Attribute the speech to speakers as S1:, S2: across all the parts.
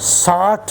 S1: 60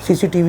S1: CCTV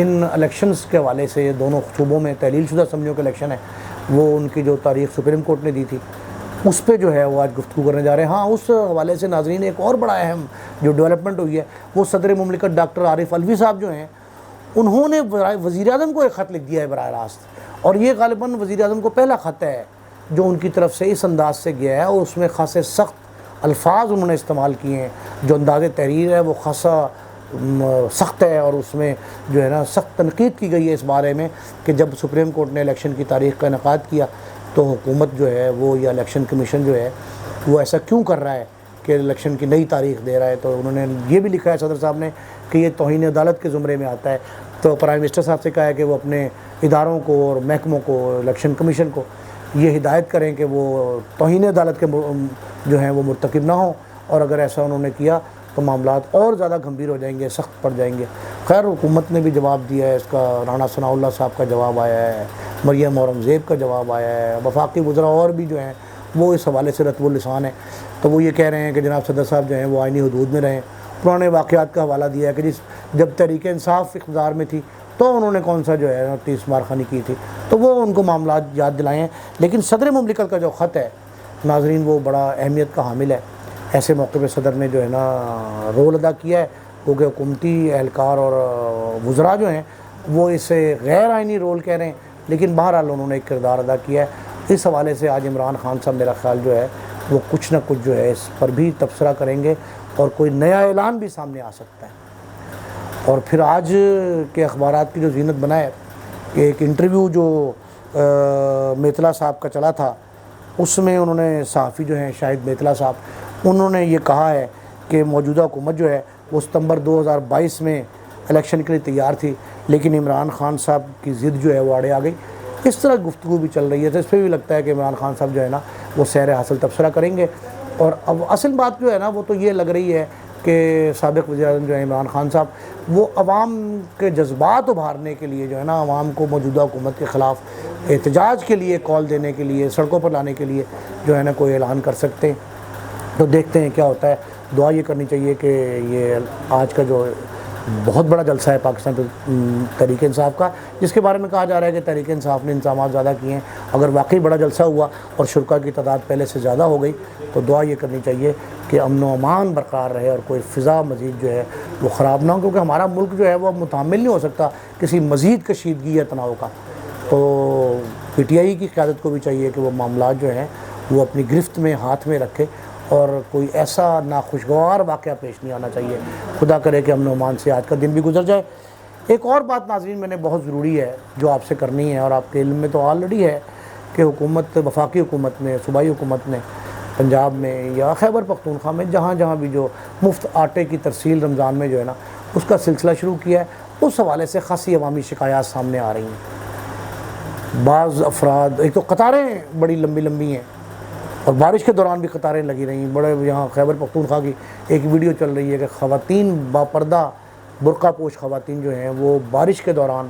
S1: ان elections کے حوالے سے دونوں صوبوں میں تحلیل شدہ اسمبلیوں کے الیکشن ہے، وہ ان کی جو تاریخ سپریم کورٹ نے دی تھی اس پہ جو ہے وہ آج گفتگو کرنے جا رہے ہیں۔ ہاں، اس حوالے سے ناظرین ایک اور بڑا اہم جو ڈیولپمنٹ ہوئی ہے وہ صدر مملکت ڈاکٹر عارف علوی صاحب جو ہیں انہوں نے وزیر اعظم کو ایک خط لکھ دیا ہے براہ راست، اور یہ غالباً وزیر اعظم کو پہلا خط ہے جو ان کی طرف سے اس انداز سے گیا ہے، اور اس میں خاصے سخت الفاظ انہوں نے استعمال کیے ہیں، جو انداز تحریر ہے وہ خاصا سخت ہے، اور اس میں جو ہے نا سخت تنقید کی گئی ہے اس بارے میں کہ جب سپریم کورٹ نے الیکشن کی تاریخ کا انعقاد کیا تو حکومت جو ہے وہ یا الیکشن کمیشن جو ہے وہ ایسا کیوں کر رہا ہے کہ الیکشن کی نئی تاریخ دے رہا ہے۔ تو انہوں نے یہ بھی لکھا ہے صدر صاحب نے کہ یہ توہین عدالت کے زمرے میں آتا ہے، تو پرائم منسٹر صاحب سے کہا ہے کہ وہ اپنے اداروں کو اور محکموں کو، الیکشن کمیشن کو یہ ہدایت کریں کہ وہ توہین عدالت کے جو ہیں وہ مرتکب نہ ہوں، اور اگر ایسا انہوں نے کیا تو معاملات اور زیادہ گھمبیر ہو جائیں گے، سخت پڑ جائیں گے۔ خیر حکومت نے بھی جواب دیا ہے اس کا، رانا ثناء اللہ صاحب کا جواب آیا ہے، مریم اورنگزیب کا جواب آیا ہے، وفاقی وزراء اور بھی جو ہیں وہ اس حوالے سے رطب اللسان ہیں۔ تو وہ یہ کہہ رہے ہیں کہ جناب صدر صاحب جو ہیں وہ آئینی حدود میں رہیں، پرانے واقعات کا حوالہ دیا ہے کہ جب تحریک انصاف اقتدار میں تھی تو انہوں نے کون سا جو ہے 30 مارخانی کی تھی، تو وہ ان کو معاملات یاد دلائے ہیں۔ لیکن صدر مملکت کا جو خط ہے ناظرین وہ بڑا اہمیت کا حامل ہے۔ ایسے موقع پہ صدر نے جو ہے نا رول ادا کیا ہے، کیونکہ حکومتی اہلکار اور وزراء جو ہیں وہ اسے غیر آئینی رول کہہ رہے ہیں، لیکن بہرحال انہوں نے ایک کردار ادا کیا ہے۔ اس حوالے سے آج عمران خان صاحب میرا خیال جو ہے وہ کچھ نہ کچھ جو ہے اس پر بھی تبصرہ کریں گے، اور کوئی نیا اعلان بھی سامنے آ سکتا ہے۔ اور پھر آج کے اخبارات کی جو زینت بنا ہے کہ ایک انٹرویو جو میتلا صاحب کا چلا تھا، اس میں انہوں نے صحافی جو ہیں شاہد میتلا صاحب، انہوں نے یہ کہا ہے کہ موجودہ حکومت جو ہے وہ ستمبر 2022 میں الیکشن کے لیے تیار تھی، لیکن عمران خان صاحب کی ضد جو ہے وہ آڑے آ گئی۔ اس طرح گفتگو بھی چل رہی ہے، تو اس پہ بھی لگتا ہے کہ عمران خان صاحب جو ہے نا وہ سیر حاصل تبصرہ کریں گے۔ اور اب اصل بات جو ہے نا وہ تو یہ لگ رہی ہے کہ سابق وزیر اعظم جو ہے عمران خان صاحب وہ عوام کے جذبات ابھارنے کے لیے جو ہے نا عوام کو موجودہ حکومت کے خلاف احتجاج کے لیے کال دینے کے لیے، سڑکوں پر لانے کے لیے جو ہے نا کوئی اعلان کر سکتے ہیں۔ تو دیکھتے ہیں کیا ہوتا ہے۔ دعا یہ کرنی چاہیے کہ یہ آج کا جو بہت بڑا جلسہ ہے پاکستان تحریک انصاف کا، جس کے بارے میں کہا جا رہا ہے کہ تحریک انصاف نے انتظامات زیادہ کیے ہیں، اگر واقعی بڑا جلسہ ہوا اور شرکاء کی تعداد پہلے سے زیادہ ہو گئی تو دعا یہ کرنی چاہیے کہ امن و امان برقرار رہے اور کوئی فضا مزید جو ہے وہ خراب نہ ہو، کیونکہ ہمارا ملک جو ہے وہ متحمل نہیں ہو سکتا کسی مزید کشیدگی یا تناؤ کا۔ تو پی ٹی آئی کی قیادت کو بھی چاہیے کہ وہ معاملات جو ہیں وہ اپنی گرفت میں ہاتھ میں رکھے، اور کوئی ایسا ناخوشگوار واقعہ پیش نہیں آنا چاہیے۔ خدا کرے کہ امن و امان سے آج کا دن بھی گزر جائے۔ ایک اور بات ناظرین میں نے بہت ضروری ہے جو آپ سے کرنی ہے، اور آپ کے علم میں تو آلریڈی ہے کہ حکومت، وفاقی حکومت نے، صوبائی حکومت نے پنجاب میں یا خیبر پختونخوا میں جہاں جہاں بھی جو مفت آٹے کی ترسیل رمضان میں جو ہے نا اس کا سلسلہ شروع کیا ہے، اس حوالے سے خاصی عوامی شکایات سامنے آ رہی ہیں۔ بعض افراد، ایک تو قطاریں بڑی لمبی لمبی ہیں، اور بارش کے دوران بھی قطاریں لگی رہی ہیں۔ بڑے یہاں خیبر پختونخوا کی ایک ویڈیو چل رہی ہے کہ خواتین باپردہ برقع پوش خواتین جو ہیں وہ بارش کے دوران،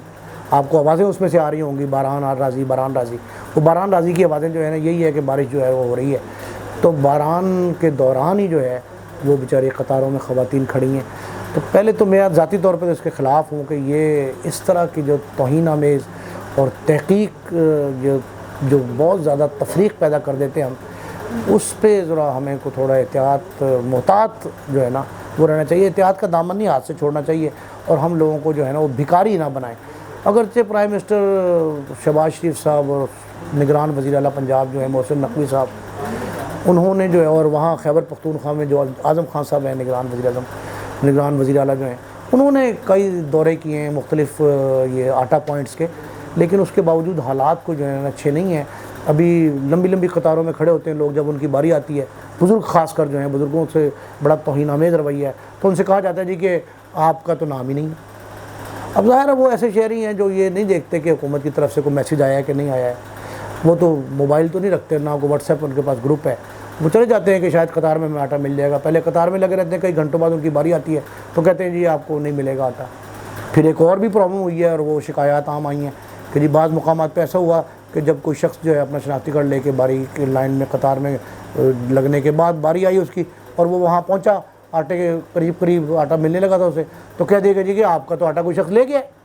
S1: آپ کو آوازیں اس میں سے آ رہی ہوں گی، باران راضی باران راضی، وہ باران راضی کی آوازیں جو ہے نا یہی ہے کہ بارش جو ہے وہ ہو رہی ہے۔ تو باران کے دوران ہی جو ہے وہ بیچاری قطاروں میں خواتین کھڑی ہیں۔ تو پہلے تو میں ذاتی طور پر اس کے خلاف ہوں کہ یہ اس طرح کی جو توہین آمیز اور تحقیق جو بہت زیادہ تفریق پیدا کر دیتے ہیں ہم، اس پہ ذرا ہمیں کو تھوڑا احتیاط، محتاط جو ہے نا وہ رہنا چاہیے۔ احتیاط کا دامن نہیں ہاتھ سے چھوڑنا چاہیے، اور ہم لوگوں کو جو ہے نا وہ بھکاری نہ بنائیں۔ اگرچہ پرائم منسٹر شہباز شریف صاحب اور نگران وزیر اعلیٰ پنجاب جو ہے محسن نقوی صاحب، انہوں نے جو ہے، اور وہاں خیبر پختونخوا میں جو اعظم خان صاحب ہیں نگران وزیر اعلیٰ جو ہیں، انہوں نے کئی دورے کیے ہیں مختلف یہ آٹا پوائنٹس کے، لیکن اس کے باوجود حالات کو جو ہے نا اچھے نہیں ہیں۔ ابھی لمبی لمبی قطاروں میں کھڑے ہوتے ہیں لوگ، جب ان کی باری آتی ہے، بزرگ خاص کر جو ہیں، بزرگوں سے بڑا توہین آمیز رویہ ہے، تو ان سے کہا جاتا ہے جی کہ آپ کا تو نام ہی نہیں ہے۔ اب ظاہر ہے وہ ایسے شہری ہیں جو یہ نہیں دیکھتے کہ حکومت کی طرف سے کوئی میسیج آیا ہے کہ نہیں آیا ہے، وہ تو موبائل تو نہیں رکھتے، نہ کوئی واٹس ایپ ان کے پاس گروپ ہے، وہ چلے جاتے ہیں کہ شاید قطار میں آٹا مل جائے گا۔ پہلے قطار میں لگے رہتے ہیں، کئی گھنٹوں بعد ان کی باری آتی ہے تو کہتے ہیں جی آپ کو نہیں ملے گا آٹا۔ پھر ایک اور بھی پرابلم ہوئی ہے، اور وہ شکایات عام آئی ہیں کہ جی بعض مقامات پہ ایسا ہوا کہ جب کوئی شخص جو ہے اپنا شناختی کارڈ لے کے باری کی لائن میں قطار میں لگنے کے بعد باری آئی اس کی، اور وہ وہاں پہنچا، آٹے کے قریب آٹا ملنے لگا تھا اسے، تو کہہ دیا کہ جی کہ آپ کا تو آٹا کوئی شخص لے گیا ہے۔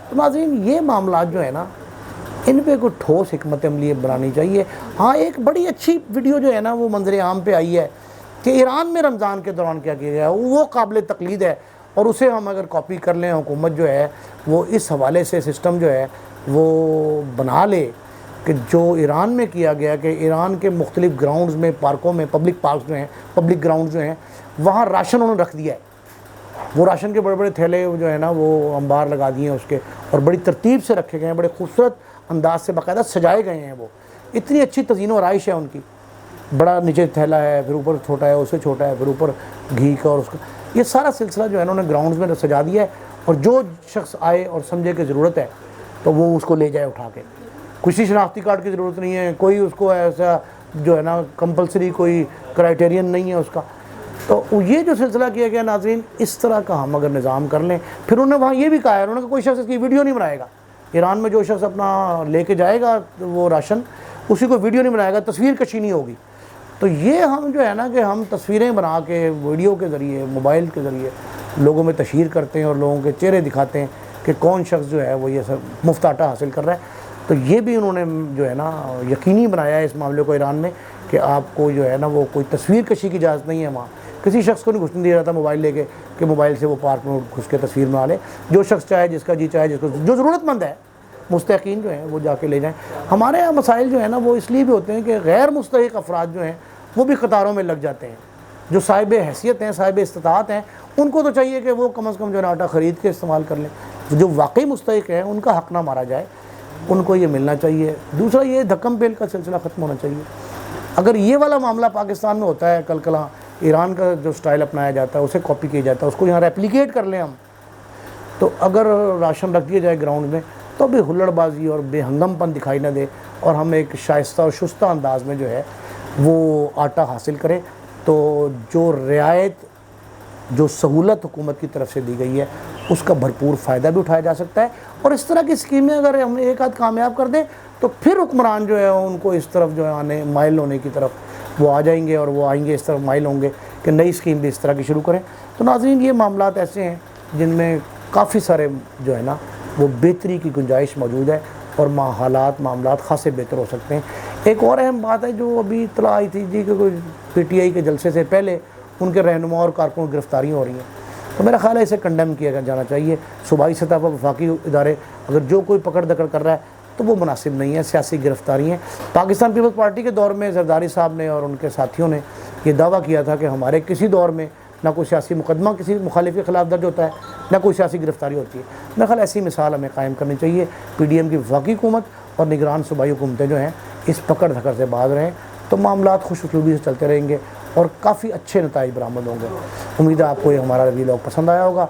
S1: تو ناظرین یہ معاملات جو ہے نا ان پہ کوئی ٹھوس حکمت عملی بنانی چاہیے۔ ہاں ایک بڑی اچھی ویڈیو جو ہے نا وہ منظر عام پہ آئی ہے کہ ایران میں رمضان کے دوران کیا کیا گیا، وہ قابل تقلید ہے، اور اسے ہم اگر کاپی کر لیں، حکومت جو ہے وہ اس حوالے سے سسٹم جو ہے وہ بنا لے کہ جو ایران میں کیا گیا کہ ایران کے مختلف گراؤنڈز میں، پارکوں میں، پبلک پارکس جو ہیں، پبلک گراؤنڈز جو ہیں، وہاں راشن انہوں نے رکھ دیا ہے۔ وہ راشن کے بڑے بڑے تھیلے جو ہے نا وہ انبار لگا دیے ہیں اس کے، اور بڑی ترتیب سے رکھے گئے ہیں، بڑے خوبصورت انداز سے باقاعدہ سجائے گئے ہیں۔ وہ اتنی اچھی تزئین و آرائش ہے ان کی، بڑا نیچے تھیلا ہے، پھر اوپر چھوٹا ہے، اس سے چھوٹا ہے، پھر اوپر گھی کا، اور اس کا یہ سارا سلسلہ جو ہے انہوں نے گراؤنڈز میں سجا دیا ہے، اور جو شخص آئے اور سمجھے کہ ضرورت ہے تو وہ اس کو لے جائے اٹھا کے۔ کسی شناختی کارڈ کی ضرورت نہیں ہے، کوئی اس کو ایسا جو ہے نا کمپلسری کوئی کرائٹیرین نہیں ہے اس کا۔ تو یہ جو سلسلہ کیا گیا ناظرین، اس طرح کا ہم اگر نظام کر لیں، پھر انہوں نے وہاں یہ بھی کہا ہے، انہوں نے کہا کوئی شخص اس کی ویڈیو نہیں بنائے گا، ایران میں جو شخص اپنا لے کے جائے گا وہ راشن، اسی کو ویڈیو نہیں بنائے گا، تصویر کشی نہیں ہوگی۔ تو یہ ہم جو ہے نا کہ ہم تصویریں بنا کے ویڈیو کے ذریعے، موبائل کے ذریعے لوگوں میں تشہیر کرتے ہیں اور لوگوں کے چہرے دکھاتے ہیں کہ کون شخص جو ہے وہ یہ سب مفت آٹا حاصل کر رہا ہے۔ تو یہ بھی انہوں نے جو ہے نا یقینی بنایا ہے اس معاملے کو ایران میں کہ آپ کو جو ہے نا وہ کوئی تصویر کشی کی اجازت نہیں ہے وہاں، کسی شخص کو نہیں گھسنے دیا جاتا موبائل لے کے کہ موبائل سے وہ پارک میں گھس کے تصویر بنا لے۔ جو شخص چاہے، جس کا جی چاہے، جس کو جو ضرورت مند ہے، مستحقین جو ہیں وہ جا کے لے جائیں۔ ہمارے یہاں مسائل جو ہیں نا وہ اس لیے بھی ہوتے ہیں کہ غیر مستحق افراد جو ہیں وہ بھی قطاروں میں لگ جاتے ہیں۔ جو صاحب حیثیت ہیں، صاحب استطاعت ہیں، ان کو تو چاہیے کہ وہ کم از کم جو ہے نا آٹا خرید کے استعمال کر لیں۔ جو واقعی مستحق ہیں ان کا حق نہ مارا جائے، ان کو یہ ملنا چاہیے۔ دوسرا یہ دھکم پیل کا سلسلہ ختم ہونا چاہیے۔ اگر یہ والا معاملہ پاکستان میں ہوتا ہے، کل کلاں ایران کا جو سٹائل اپنایا جاتا ہے اسے کاپی کیا جاتا ہے، اس کو یہاں ریپلیکیٹ کر لیں ہم، تو اگر راشن رکھ دیا جائے گراؤنڈ میں تو بھی ہلڑ بازی اور بے ہنگم پن دکھائی نہ دے، اور ہم ایک شائستہ اور شستہ انداز میں جو ہے وہ آٹا حاصل کریں، تو جو رعایت، جو سہولت حکومت کی طرف سے دی گئی ہے اس کا بھرپور فائدہ بھی اٹھایا جا سکتا ہے۔ اور اس طرح کی اسکیمیں اگر ہم ایک آدھ کامیاب کر دیں تو پھر حکمران جو ہے ان کو اس طرف جو ہے مائل ہونے کی طرف وہ آ جائیں گے، اور وہ آئیں گے اس طرف مائل ہوں گے کہ نئی اسکیم بھی اس طرح کی شروع کریں۔ تو ناظرین یہ معاملات ایسے ہیں جن میں کافی سارے جو ہے نا وہ بہتری کی گنجائش موجود ہے، اور حالات معاملات خاصے بہتر ہو سکتے ہیں۔ ایک اور اہم بات ہے جو ابھی اطلاع آئی تھی جی کہ کوئی پی ٹی آئی کے جلسے سے پہلے ان کے رہنما اور کارکنوں کی گرفتاریاں ہو رہی ہیں، تو میرا خیال ہے اسے کنڈیم کیا جانا چاہیے۔ صوبائی سطح پر وفاقی ادارے اگر جو کوئی پکڑ دکڑ کر رہا ہے تو وہ مناسب نہیں ہے، سیاسی گرفتاری ہیں۔ پاکستان پیپلز پارٹی کے دور میں زرداری صاحب نے اور ان کے ساتھیوں نے یہ دعویٰ کیا تھا کہ ہمارے کسی دور میں نہ کوئی سیاسی مقدمہ کسی مخالف کے خلاف درج ہوتا ہے، نہ کوئی سیاسی گرفتاری ہوتی ہے۔ میرا خیال ایسی مثال ہمیں قائم کرنی چاہیے۔ پی ڈی ایم کی وفاقی حکومت اور نگران صوبائی حکومتیں جو ہیں اس پکڑ دھکڑ سے باز رہیں تو معاملات خوش اسلوبی سے چلتے رہیں گے اور کافی اچھے نتائج برآمد ہوں گے۔ امید ہے آپ کو یہ ہمارا ویلاگ پسند آیا ہوگا۔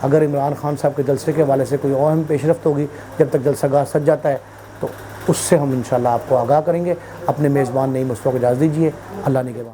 S1: اگر عمران خان صاحب کے جلسے کے حوالے سے کوئی اہم پیش رفت ہوگی جب تک جلسہ گاہ سج جاتا ہے تو اس سے ہم انشاءاللہ آپ کو آگاہ کریں گے۔ اپنے میزبان نعیم مصطفیٰ کو اجازت دیجیے۔ اللہ نگہبان۔